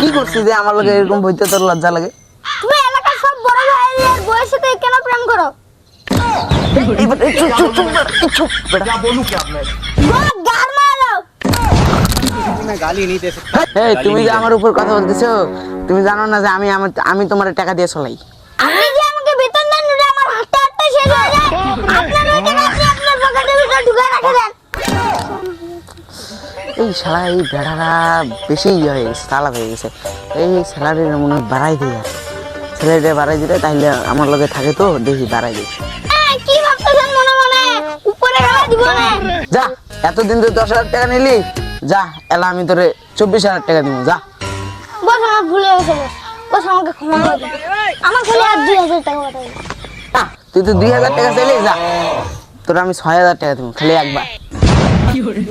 কি করছিস যে আমার লগে এরকম বইতে তোর লজ্জা লাগে? তুমি এলাকার সব বড় ভাইয়ের বউয়ের সাথে কেন প্রেম করো? চুপ বেটা। क्या बोलूं क्या मैं গার মারো। मैं गाली नहीं दे सकता। এই তুমি যে আমার উপর কথা বলতেছো, তুমি জানো না যে আমি তোমার টাকা দিয়ে চলাই? আপনি যে আমাকে বেতন দেন ওটা আমার হাতে হাতে শেষ হয়ে যায়। আপনার ওই টাকা আপনি আপনার পকেটের ভিতর ঢুকিয়ে রেখে দেন। এই শালা এই বেড়ারা বেশি হয়ে গেছে, চালাক হয়ে গেছে। এই স্যালারিটা মনে হয় বাড়াই দিই, আর স্যালারিটা বাড়াই দিলে তাহলে আমার লগে থাকে তো দেখি বাড়াই দিই। কি ভাবতেছেন মনে মনে? উপরে গেলে দিব না। যা, এতদিন তো 10,000 টাকা নিলি, যা এলা আমি তোরে 24,000 টাকা দিব, যা। বস আমার ভুলে গেছে বস। বস আমাকে ক্ষমা করে দিন। আমার খালি আর 2000 টাকা পাঠাবেন। তুই তো 2,000 টাকা চাইলি, যা তোর আমি 6,000 টাকা দিব, খালি একবার।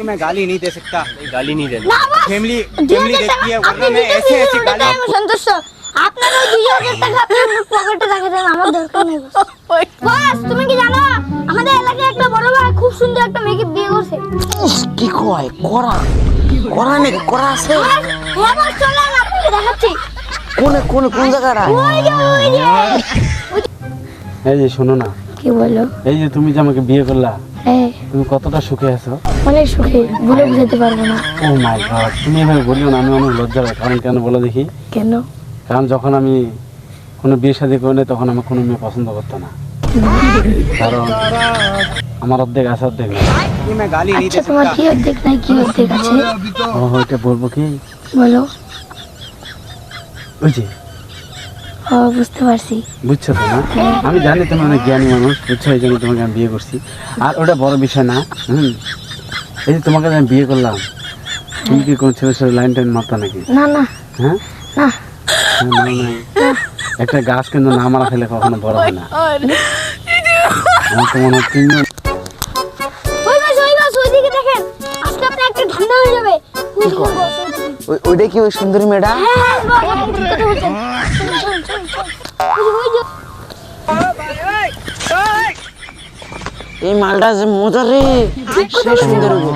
मैं गाली नहीं दे सकता। गाली नहीं देना। না বস, फैमिली 2000 देखती है টাকা वरना আপনি मैं ऐसे দিতেছেন, ऐसे ওটাতে गाली আমি সন্তুষ্ট। আপনার ওই 2000 টাকা আপনি আপনার পকেটে রেখে দেন, আমার দরকার নেই বস। বস তুমি কি জানো আমাদের এলাকায় একটা বড় ভাই খুব সুন্দর একটা মেয়েকে বিয়ে করছে। কি কয় করা করা নাকি করা আছে? হ্যাঁ বস, চলেন আপনাকে দেখাচ্ছি। কোন জায়গাটা? ওই যে ওই যে। এই যে শোনো না, কি বলো? এই যে তুমি যে আমাকে বিয়ে করলা, হ্যাঁ তুমি কতটা সুখে আছো? অনেক সুখী, বলে বুঝাতে পারবো না। ও মাই গড, তুমি এভাবে বলিও না, আমি অনেক লজ্জা পাই। কারণ কেন বলো দেখি? কেন? কারণ যখন আমি কোনো বিয়ে শাদী করি নাই, তখন আমার কোনো মেয়ে পছন্দ করতো না। কারণ আমার অর্ধেক আছে, অর্ধেক না। मैं गाली नहीं আচ্ছা दे তোমার सकता। কি অর্ধেক নাই, কি অর্ধেক আছে ও ওইটা বলবো কি? বলো। ওই যে ও বুঝতে পারছি। বুঝছো তো না? আমি জানি তুমি অনেক জ্ঞানী মানুষ, বুঝছো, এই জন্য তোমাকে আমি বিয়ে করছি। আর ওটা বড় বিষয় না। এই যে তোমাকে আমি বিয়ে করলাম, তুমি কি কোন ছেলের সাথে লাইন টাইন মারতা নাকি? না না হ্যাঁ না। না, নাই। একটা গাছ কিন্তু না মারা ফেলে কখনো বড় হয় না। আমার তো মনে হয় ওই বাস ওইদিকে দেখেন, আজকে আপনি একটা ঠান্ডা হয়ে যাবে। ওই দিকে বস, ওই দিকে। ওইটা কি ওই সুন্দরী মেয়েটা? হ্যাঁ হ্যাঁ বস, আপনি ঠিক কথা বলছেন। চল, চল, চল, চল। ওই যে, এই মালটা যে মজা রে, সে সুন্দর গো।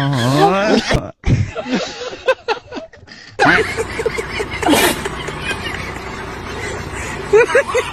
Ha ha ha!